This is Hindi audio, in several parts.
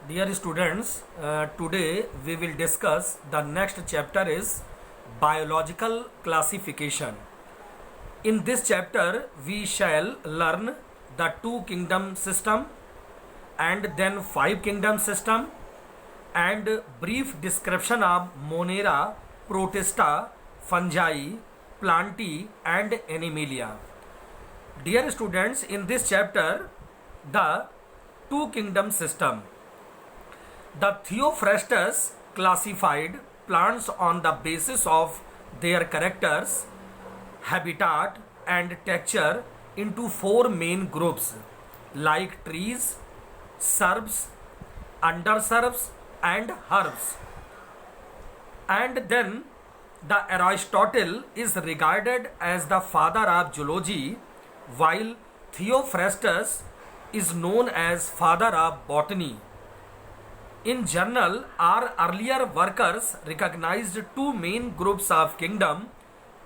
Dear students, today we will discuss the next chapter is biological classification. In this chapter we shall learn the two kingdom system and then five kingdom system and brief description of Monera, Protista, Fungi, Plantae and Animalia. Dear students, in this chapter the two kingdom system. The Theophrastus classified plants on the basis of their characters, habitat and texture into four main groups like trees, shrubs, undershrubs and herbs. And then the Aristotle is regarded as the father of zoology, while Theophrastus is known as father of botany. In general, our earlier workers recognized two main groups of kingdom,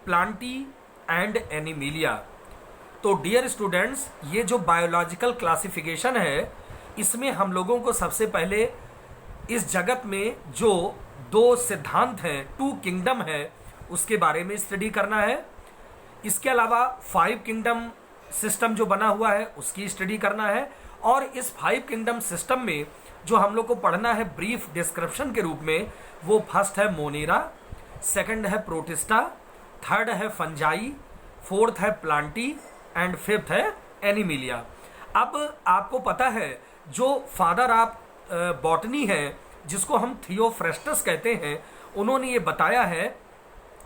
Plantae and Animalia. तो डियर स्टूडेंट्स, ये जो बायोलॉजिकल क्लासिफिकेशन है, इसमें हम लोगों को सबसे पहले इस जगत में जो दो सिद्धांत हैं, टू किंगडम है, उसके बारे में स्टडी करना है. इसके अलावा फाइव किंगडम सिस्टम जो बना हुआ है उसकी स्टडी करना है. और इस फाइव किंगडम सिस्टम में जो हम लोग को पढ़ना है ब्रीफ डिस्क्रिप्शन के रूप में, वो फर्स्ट है मोनेरा, सेकंड है प्रोटिस्टा, थर्ड है फंजाई, फोर्थ है प्लांटी एंड फिफ्थ है एनिमिलिया. अब आपको पता है जो फादर ऑफ बॉटनी है, जिसको हम थियोफ्रेस्टस कहते हैं, उन्होंने ये बताया है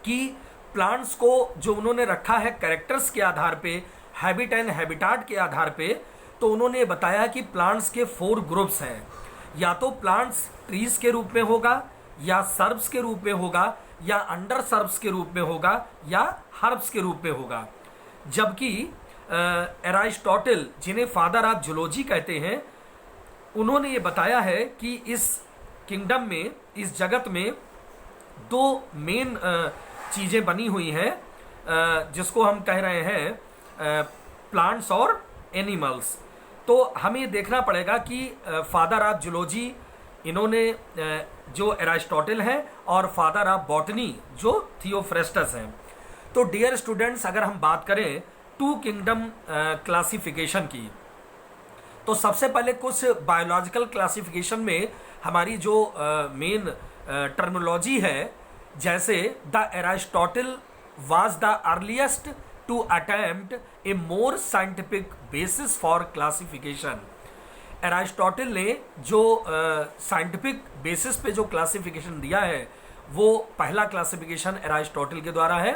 कि प्लांट्स को जो उन्होंने रखा है कैरेक्टर्स के आधार पे, हैबिट एंड हैबिटाट के आधार पे, तो उन्होंने बताया कि प्लांट्स के फोर ग्रुप्स हैं. या तो प्लांट्स ट्रीज के रूप में होगा, या सर्ब्स के रूप में होगा, या अंडर सर्ब्स के रूप में होगा, या हर्ब्स के रूप में होगा. जबकि एरिस्टोटल, जिन्हें फादर ऑफ जूलॉजी कहते हैं, उन्होंने ये बताया है कि इस किंगडम में, इस जगत में दो मेन चीजें बनी हुई हैं, जिसको हम कह रहे हैं प्लांट्स और एनिमल्स. तो हमें देखना पड़ेगा कि फादर ऑफ जूलॉजी इन्होंने जो एरिस्टोटल हैं, और फादर ऑफ बॉटनी जो थियोफ्रेस्टस हैं. तो डियर स्टूडेंट्स, अगर हम बात करें टू किंगडम क्लासिफिकेशन की, तो सबसे पहले कुछ बायोलॉजिकल क्लासिफिकेशन में हमारी जो मेन टर्मिनोलॉजी है, जैसे the Aristotle was the earliest to attempt a more scientific basis for classification. Aristotle ने जो साइंटिफिक बेसिस पे जो क्लासिफिकेशन दिया है, वो पहला क्लासिफिकेशन एरिस्टोटल के द्वारा है.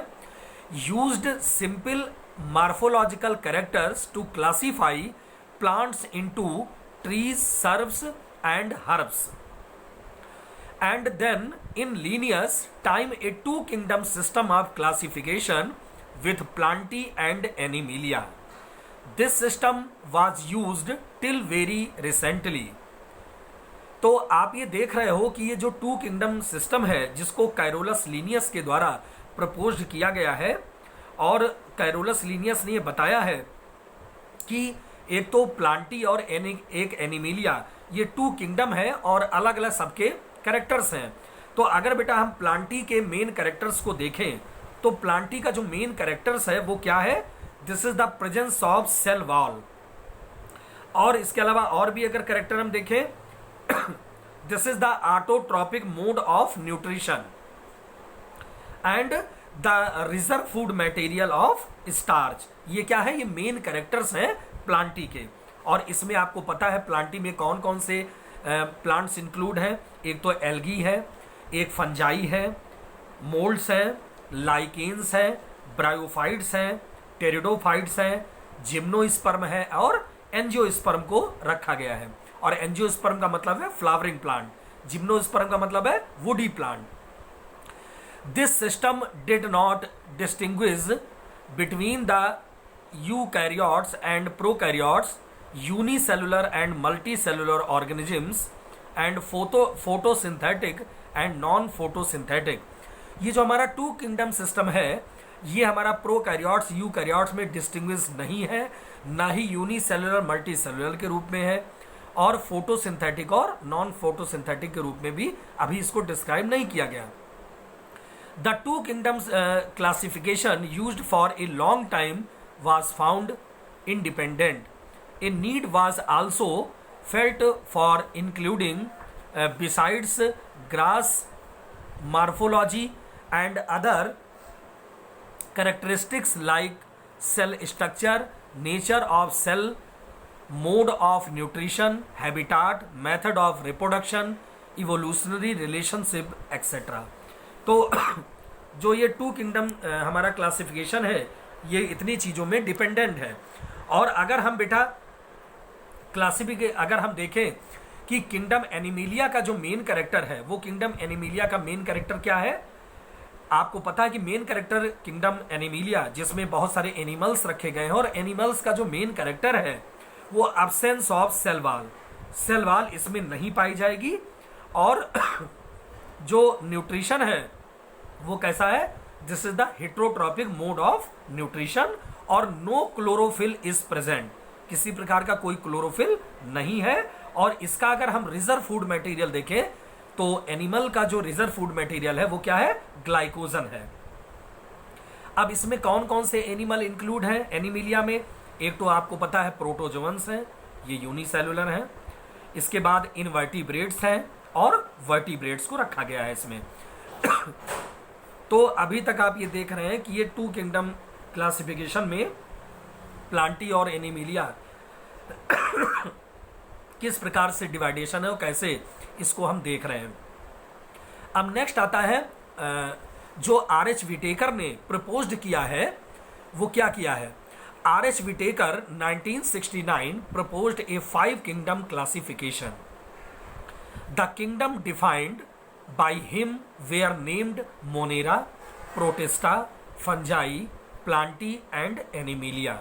Used simple morphological characters to classify plants into trees, shrubs and herbs. And then in lineage time a two kingdom system of classification with Plantae and Animalia. This system was used till very recently. तो आप ये देख रहे हो कि ये जो टू किंगडम सिस्टम है, जिसको कैरोलस लीनियस के द्वारा प्रपोज्ड किया गया है, और कैरोलस लीनियस ने ये बताया है कि एक तो प्लांटी और एक एनिमेलिया, ये टू किंगडम है और अलग अलग सबके कैरेक्टर्स हैं. तो अगर बेटा हम प्लांटी के मेन कैरेक्टर्स को देखें, तो प्लांटी का जो मेन कैरेक्टर्स है वो क्या है? This is the presence of cell wall. और इसके अलावा और भी अगर कैरेक्टर हम देखें, this is the autotrophic mode of nutrition and the reserve food material of starch. ये क्या है? ये मेन कैरेक्टर्स हैं प्लांटी के. और इसमें आपको पता है प्लांटी में कौन कौन से प्लांट्स इंक्लूड हैं. एक तो एल्गी है, एक फंजाई है, मोल्ड्स हैं, लाइकेन्स हैं, ब्रायोफाइट्स हैं, टेरिडोफाइट्स हैं, जिम्नोस्पर्म है, और एंजियोस्पर्म को रखा गया है. और एंजियोस्पर्म का मतलब है फ्लावरिंग प्लांट, जिम्नोस्पर्म का मतलब है woody plant. This system did not distinguish between the eukaryotes and prokaryotes, unicellular and multicellular organisms and photosynthetic and non photosynthetic. ये जो हमारा टू किंगडम सिस्टम है, ये हमारा प्रोकैरियोट्स यूकैरियोट्स में डिस्टिंग्विश नहीं है, ना ही यूनिसेलुलर मल्टीसेलुलर के रूप में है, और फोटोसिंथेटिक और नॉन फोटोसिंथेटिक के रूप में भी अभी इसको डिस्क्राइब नहीं किया गया. The two kingdoms classification used for a long time was found independent. A need was also felt for including besides grass morphology and other characteristics like cell structure, nature of cell, mode of nutrition, habitat, method of reproduction, evolutionary relationship, etc. तो जो ये टू किंगडम हमारा क्लासिफिकेशन है ये इतनी चीज़ों में डिपेंडेंट है. और अगर हम बेटा अगर हम देखें कि किंगडम एनिमिलिया का जो मेन कैरेक्टर है, वो किंगडम एनिमिलिया का मेन कैरेक्टर क्या है? आपको पता है कि मेन कैरेक्टर किंगडम एनिमिलिया जिसमें बहुत सारे एनिमल्स रखे गए हैं, और एनिमल्स का जो मेन कैरेक्टर है वो एब्सेंस ऑफ सेल वॉल इसमें नहीं पाई जाएगी. और जो न्यूट्रिशन है वो कैसा है? This is the heterotrophic mode of nutrition, और नो क्लोरोफिल इज प्रेजेंट. किसी प्रकार का कोई क्लोरोफिल नहीं है. और इसका अगर हम रिजर्व फूड मटेरियल देखें तो एनिमल का जो रिजर्व फूड मटेरियल है वो क्या है? ग्लाइकोजन है. अब इसमें कौन कौन से एनिमल इंक्लूड हैं एनिमिलिया में? एक तो आपको पता है प्रोटोजोअन्स हैं, ये यूनिसेलुलर हैं. इसके बाद इनवर्टिब्रेट्स हैं और वर्टिब्रेट्स को रखा गया है इसमें. तो अभी तक आप ये देख रहे हैं कि ये टू किंगडम क्लासिफिकेशन में प्लांटी और एनिमिलिया किस प्रकार से डिवाइडेशन है और कैसे इसको हम देख रहे हैं. अब नेक्स्ट आता है जो आर.एच. विटेकर ने प्रपोज्ड किया है, वो क्या किया है? R H. Whittaker 1969 proposed a 5 kingdom classification. The kingdom defined by him were named Monera, Protista, Fungi, Plantae and Animalia.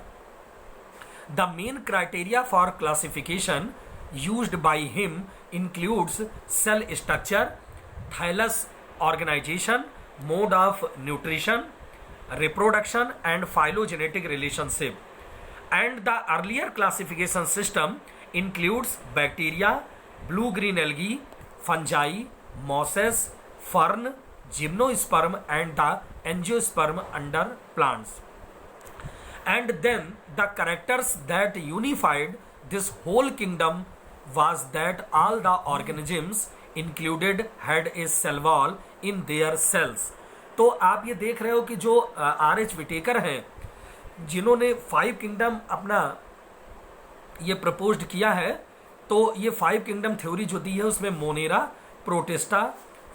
The main criteria for classification used by him includes cell structure, thallus organization, mode of nutrition, reproduction and phylogenetic relationship. And the earlier classification system includes bacteria, blue-green algae, fungi, mosses, fern, gymnosperm and the angiosperm under plants. And then the characters that unified this whole kingdom was that all the organisms included had a cell wall in their cells. तो आप ये देख रहे हो कि जो आर.एच. विटेकर हैं जिन्होंने 5 किंगडम अपना ये प्रपोज्ड किया है, तो ये 5 किंगडम थ्योरी जो दी है उसमें मोनेरा, प्रोटिस्टा,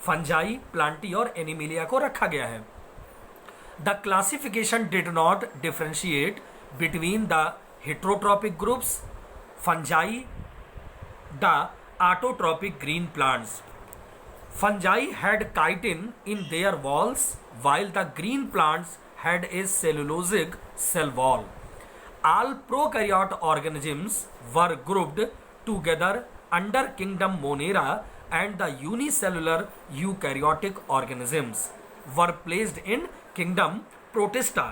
फंजाई, प्लांटी और एनिमिलिया को रखा गया है. The classification did not differentiate between the heterotrophic groups, fungi, the autotrophic green plants. Fungi had chitin in their walls while the green plants had a cellulosic cell wall. All prokaryote organisms were grouped together under kingdom Monera and the unicellular eukaryotic organisms were placed in kingdom Protista.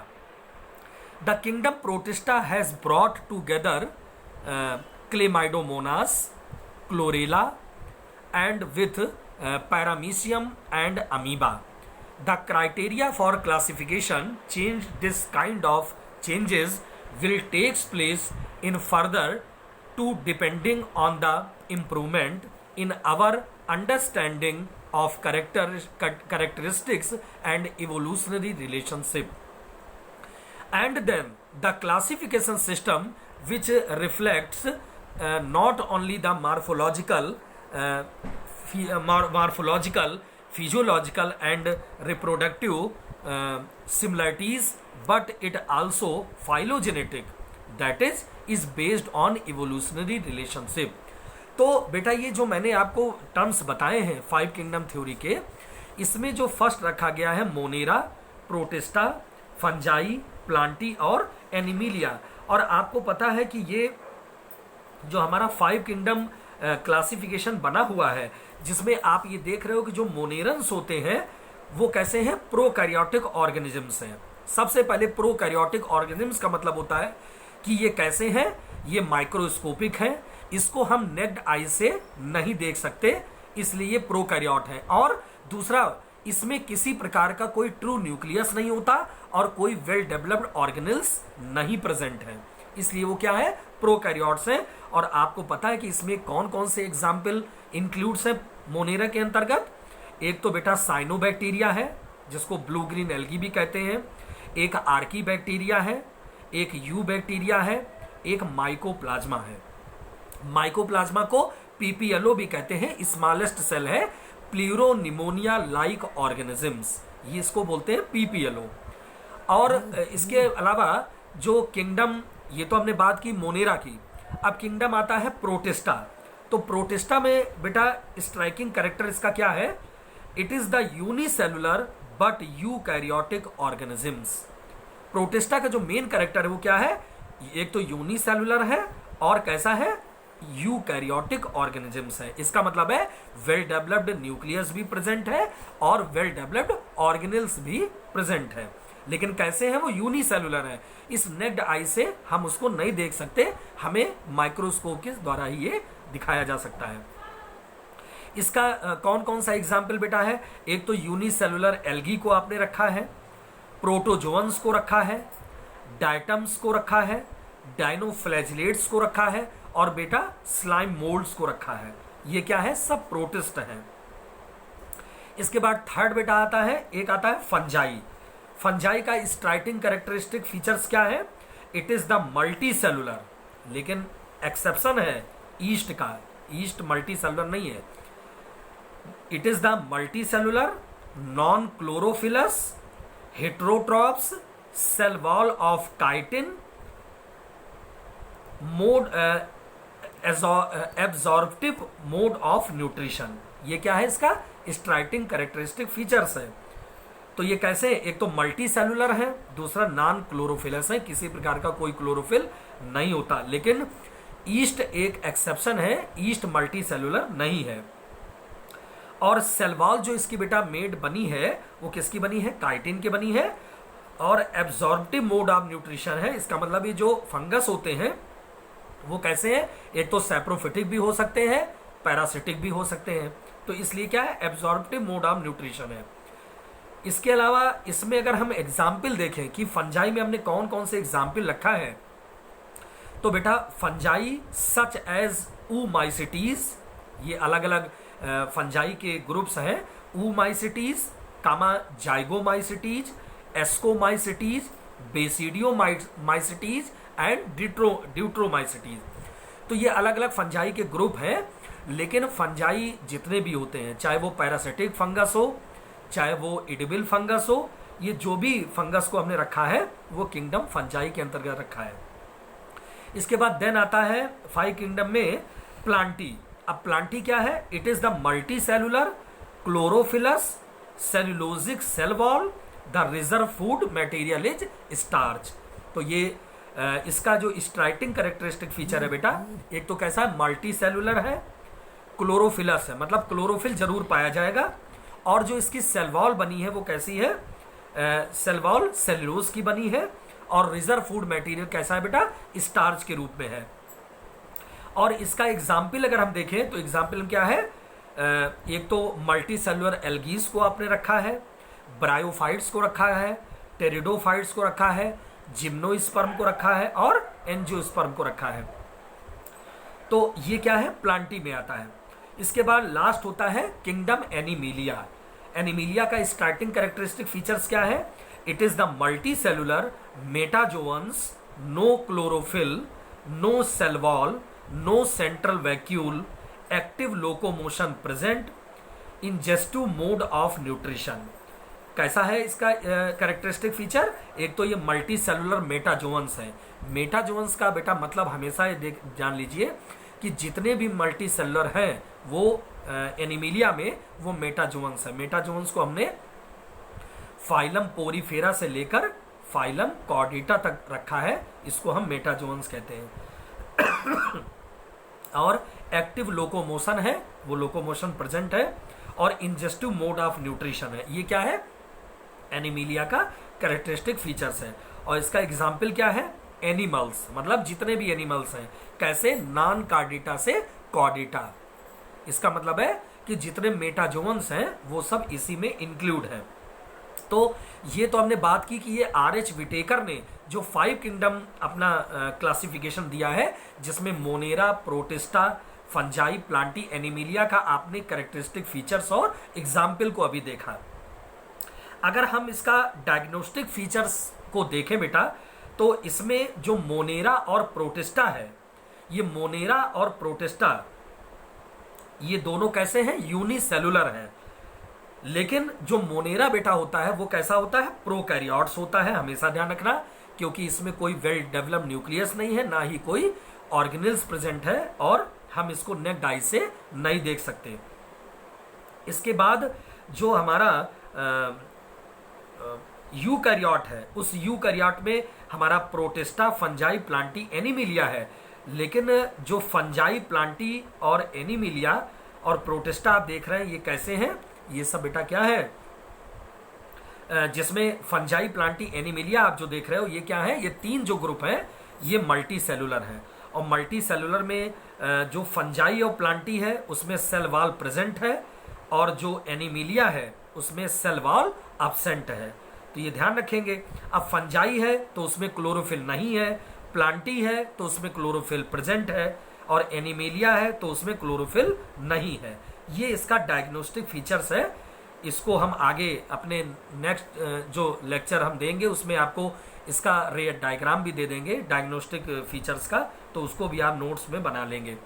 The kingdom Protista has brought together Chlamydomonas, Chlorella and with Paramecium and amoeba. The criteria for classification changed. This kind of changes will take place in further to depending on the improvement in our understanding of characteristics and evolutionary relationship. And then the classification system which reflects not only the morphological, physiological and reproductive similarities, but it also phylogenetic, that is based on evolutionary relationship. तो बेटा ये जो मैंने आपको टर्म्स बताए हैं 5 किंगडम थ्योरी के, इसमें जो फर्स्ट रखा गया है मोनेरा, प्रोटिस्टा, फंजाई, प्लांटी और एनिमिलिया. और आपको पता है कि ये जो हमारा 5 किंगडम क्लासिफिकेशन बना हुआ है जिसमें आप ये देख रहे हो कि जो मोनेरन्स होते हैं वो कैसे हैं? प्रोकैरियोटिक ऑर्गेनिजम्स हैं. सबसे पहले प्रोकैरियोटिक ऑर्गेनिजम्स का मतलब होता है कि ये कैसे हैं? ये माइक्रोस्कोपिक हैं, इसको हम नेक्ड आई से नहीं देख सकते, इसलिए ये प्रोकैरियोट है। और दूसरा, इसमें किसी प्रकार का कोई ट्रू न्यूक्लियस नहीं होता और कोई वेल डेवलप्ड ऑर्गेनेल्स नहीं प्रेजेंट है, इसलिए वो क्या है, प्रोकैरियोट्स हैं। और आपको पता है कि इसमें कौन कौन से एग्जाम्पल इंक्लूड्स हैं मोनेरा के अंतर्गत। एक तो बेटा साइनोबैक्टीरिया है, जिसको ब्लू ग्रीन एल्गी भी कहते हैं, एक आर्की बैक्टीरिया है, एक यू बैक्टीरिया है, एक माइकोप्लाज्मा है। माइकोप्लाज्मा को पीपीएलओ भी कहते हैं, स्मॉलेस्ट सेल है, प्लूरोनिमोनिया लाइक ऑर्गेनिजम्स, ये इसको बोलते हैं पीपीएलओ। और इसके अलावा जो किंगडम, ये तो हमने बात की मोनेरा की, अब किंगडम आता है प्रोटिस्टा। तो प्रोटिस्टा में बेटा स्ट्राइकिंग कैरेक्टर इसका क्या है, it is the unicellular but eukaryotic organisms. Protista का जो मेन कैरेक्टर है वो क्या है, एक तो यूनिसेलुलर है और कैसा है, यूकैरियोटिक ऑर्गेनिजम्स है। इसका मतलब है वेल डेवलप्ड न्यूक्लियस भी प्रेजेंट है और वेल डेवलप्ड ऑर्गेनेल्स भी प्रेजेंट है, लेकिन कैसे हैं वो, यूनिसेलुलर है। इस नेक्ड आई से हम उसको नहीं देख सकते, हमें माइक्रोस्कोप के द्वारा ही ये दिखाया जा सकता है। इसका कौन कौन सा एग्जाम्पल बेटा है, एक तो यूनिसेलुलर एल्गी को आपने रखा है, प्रोटोजोअन्स को रखा है, डायटम्स को रखा है, डायनोफ्लैजिलेट्स को रखा है और बेटा स्लाइम मोल्ड्स को रखा है। ये क्या है, सब प्रोटिस्ट हैं। इसके बाद थर्ड बेटा आता है, एक आता है फंजाई। फंजाई का स्ट्राइकिंग कैरेक्टरिस्टिक फीचर्स क्या है, it is the multi cellular, लेकिन एक्सेप्शन है ईस्ट का, ईस्ट मल्टी सेलुलर नहीं है। It is the multi cellular, non chlorophyllous, heterotrophs, cell wall of chitin, mode absorptive mode of nutrition. ये क्या है, इसका स्ट्राइकिंग कैरेक्टरिस्टिक फीचर्स है। तो ये कैसे, एक तो मल्टी सेलुलर है, दूसरा नॉन क्लोरोफिलस है, किसी प्रकार का कोई क्लोरोफिल नहीं होता, लेकिन ईस्ट एक एक्सेप्शन है, ईस्ट मल्टी सेलुलर नहीं है। और सेल वॉल जो इसकी बेटा मेड बनी है वो किसकी बनी है, काइटिन की बनी है। और एब्जॉर्प्टिव मोड ऑफ न्यूट्रिशन है, इसका मतलब ये जो फंगस होते हैं वो कैसे हैं, एक तो सैप्रोफिटिक भी हो सकते हैं, पैरासिटिक भी हो सकते हैं, तो इसलिए क्या है, एब्जॉर्प्टिव मोड ऑफ न्यूट्रिशन है। इसके अलावा इसमें अगर हम एग्जाम्पल देखें कि फंजाई में हमने कौन कौन से एग्जाम्पल रखा है, तो बेटा फंजाई सच एज ऊमाइसिटीज, ये अलग अलग फंजाई के ग्रुप्स हैं, ऊमाइसिटीज, कामा जाइगोमाइसिटीज, एस्कोमाइसिटीज, बेसिडियोमाइसिटीज एंड ड्यूट्रोमाइसिटीज। तो ये अलग अलग फंजाई के ग्रुप हैं, लेकिन फंजाई जितने भी होते हैं, चाहे वो पैरासिटिक फंगस हो, चाहे वो एडिबल फंगस हो, ये जो भी फंगस को हमने रखा है वो किंगडम फंजाई के अंतर्गत रखा है। इसके बाद देन आता है 5 किंगडम में प्लांटी। अब प्लांटी क्या है, it is the multi cellular chlorophyllous cellulosic cell wall, the reserve food material is starch. तो ये इसका जो स्ट्राइकिंग कैरेक्टरिस्टिक फीचर है बेटा, एक तो कैसा है, मल्टी सेलुलर है, क्लोरोफिलस है, मतलब क्लोरोफिल जरूर पाया जाएगा, और जो इसकी सेल वॉल बनी है वो कैसी है, सेल वॉल सेलुलोज की बनी है, और रिजर्व फूड मटेरियल कैसा है बेटा, स्टार्च के रूप में है। और इसका एग्जाम्पल अगर हम देखें तो एग्जाम्पल क्या है, एक तो मल्टी सेलुलर एल्गीज को आपने रखा है, ब्रायोफाइट्स को रखा है, टेरिडोफाइट्स को रखा है, जिम्नोस्पर्म को रखा है और एंजियोस्पर्म को रखा है। तो ये क्या है, प्लांटी में आता है। इसके बाद लास्ट होता है किंगडम एनिमिलिया। एनिमिलिया का स्टार्टिंग कैरेक्टरिस्टिक फीचर्स क्या है, it is the multi cellular metazoans, no chlorophyll, no cell wall, no central vacuole, active locomotion present, ingestive mode of nutrition. कैसा है इसका कैरेक्टरिस्टिक फीचर, एक तो ये मल्टी सेलुलर मेटाजोअन्स है। मेटाजोअन्स का बेटा मतलब हमेशा ये जान लीजिए कि जितने भी मल्टी सेलुलर हैं वो एनिमिलिया में वो मेटाजोअन्स है। मेटाजोअन्स को हमने फाइलम पोरीफेरा से लेकर फाइलम कॉर्डेटा तक रखा है, इसको हम मेटाजोअन्स कहते हैं। और एक्टिव लोकोमोशन है, वो लोकोमोशन प्रेजेंट है, और इंजेस्टिव मोड ऑफ न्यूट्रिशन है। ये क्या है, एनिमिलिया का कैरेक्टरिस्टिक फीचर्स है। और इसका एग्जाम्पल क्या है, एनिमल्स, मतलब जितने भी एनिमल्स हैं। कैसे? नॉन कार्डेटा से कॉर्डेटा। इसका मतलब है कि जितने मेटाजोन्स हैं वो सब इसी में इंक्लूड हैं। तो ये तो हमने बात की कि ये आर.एच. विटेकर ने जो 5 किंगडम अपना क्लासिफिकेशन दिया है, जिसमें Monera, protista, fungi, Plantae, Animalia का आपने कैरेक्टरिस्टिक फीचर्स और एग्जाम्पल को अभी देखा। अगर हम इसका डायग्नोस्टिक फीचर्स को देखें बेटा, तो इसमें जो मोनेरा और प्रोटिस्टा है, ये मोनेरा और प्रोटिस्टा ये दोनों कैसे हैं? यूनिसेलुलर हैं। लेकिन जो मोनेरा बेटा होता है वो कैसा होता है? प्रोकैरियोट्स होता है, हमेशा ध्यान रखना, क्योंकि इसमें कोई वेल डेवलप्ड न्यूक्लियस नहीं है, ना ही कोई ऑर्गेनेल्स प्रेजेंट है, और हम इसको नेक्ड आई से नहीं देख सकते। इसके बाद जो हमारा यूकैरियोट है, उस यूकैरियोट में हमारा प्रोटिस्टा, फंजाई, प्लांटी, एनिमिलिया है। लेकिन जो फंजाई, प्लांटी और एनिमिलिया और प्रोटिस्टा आप देख रहे हैं, ये कैसे हैं? ये सब बेटा क्या है? जिसमें फंजाई, प्लांटी, एनिमिलिया आप जो देख रहे हो, ये क्या है? ये 3 जो ग्रुप हैं ये मल्टी सेलुलर हैं। और मल्टी सेलुलर में जो फंजाई और प्लांटी है उसमें सेल वॉल प्रेजेंट है, और जो एनिमिलिया है उसमें सेल वॉल एब्सेंट है। तो ये ध्यान रखेंगे। अब फंजाई है तो उसमें क्लोरोफिल नहीं है, प्लांटी है तो उसमें क्लोरोफिल प्रेजेंट है, और एनिमिलिया है तो उसमें क्लोरोफिल नहीं है। ये इसका डायग्नोस्टिक फीचर्स है। इसको हम आगे अपने नेक्स्ट जो लेक्चर हम देंगे उसमें आपको इसका रे डायग्राम भी दे देंगे डायग्नोस्टिक फीचर्स का, तो उसको भी आप नोट्स में बना लेंगे।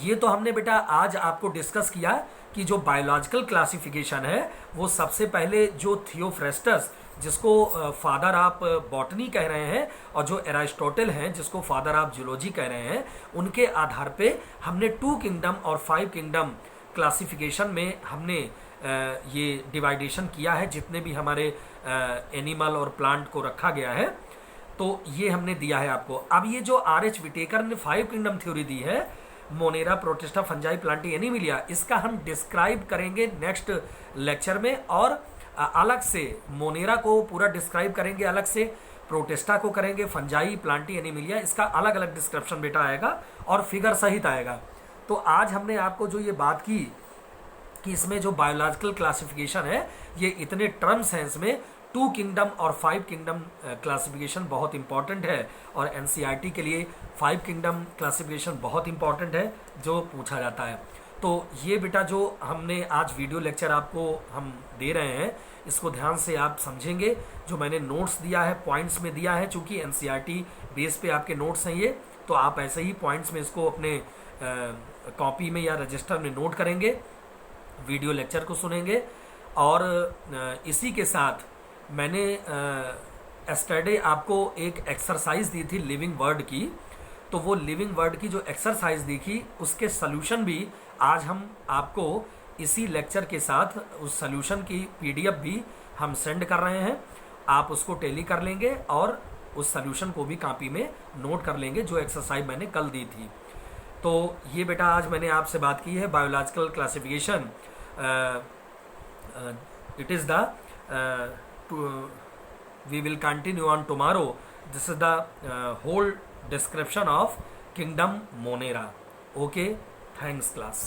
ये तो हमने बेटा आज आपको डिस्कस किया कि जो बायोलॉजिकल क्लासिफिकेशन है वो सबसे पहले जो थियोफ्रेस्टस, जिसको फादर ऑफ बॉटनी कह रहे हैं, और जो एरिस्टोटल हैं जिसको फादर ऑफ जूलॉजी कह रहे हैं, उनके आधार पे हमने 2 किंगडम और 5 किंगडम क्लासिफिकेशन में हमने ये डिवाइडेशन किया है, जितने भी हमारे एनिमल और प्लांट को रखा गया है। तो ये हमने दिया है आपको। अब ये जो आर.एच. विटेकर ने 5 किंगडम थ्योरी दी है, Monera, protista, fungi, Plantae, Animalia, इसका हम डिस्क्राइब करेंगे नेक्स्ट लेक्चर में, और अलग से मोनेरा को पूरा डिस्क्राइब करेंगे, अलग से प्रोटिस्टा को करेंगे, फंजाई, प्लांटी, एनिमिलिया, इसका अलग अलग डिस्क्रिप्शन बेटा आएगा और फिगर सहित आएगा। तो आज हमने आपको जो ये बात की कि इसमें जो बायोलॉजिकल क्लासिफिकेशन है, ये इतने टर्म्स हैं, इसमें 2 किंगडम और 5 किंगडम क्लासिफिकेशन बहुत इंपॉर्टेंट है, और एनसीईआरटी के लिए 5 किंगडम क्लासिफिकेशन बहुत इंपॉर्टेंट है जो पूछा जाता है। तो ये बेटा जो हमने आज वीडियो लेक्चर आपको हम दे रहे हैं, इसको ध्यान से आप समझेंगे। जो मैंने नोट्स दिया है पॉइंट्स में दिया है, चूंकि एनसीईआरटी बेस पे आपके नोट्स हैं ये, तो आप ऐसे ही पॉइंट्स में इसको अपने कॉपी में या रजिस्टर में नोट करेंगे, वीडियो लेक्चर को सुनेंगे। और इसी के साथ मैंने एस्टरडे आपको एक एक्सरसाइज दी थी लिविंग वर्ड की, तो वो लिविंग वर्ड की जो एक्सरसाइज दी थी उसके सॉल्यूशन भी आज हम आपको इसी लेक्चर के साथ उस सॉल्यूशन की पीडीएफ भी हम सेंड कर रहे हैं। आप उसको टैली कर लेंगे और उस सॉल्यूशन को भी कॉपी में नोट कर लेंगे, जो एक्सरसाइज मैंने कल दी थी। तो ये बेटा आज मैंने आपसे बात की है biological classification. It is the we will continue on tomorrow. This is the whole description of kingdom Monera. Okay, thanks class.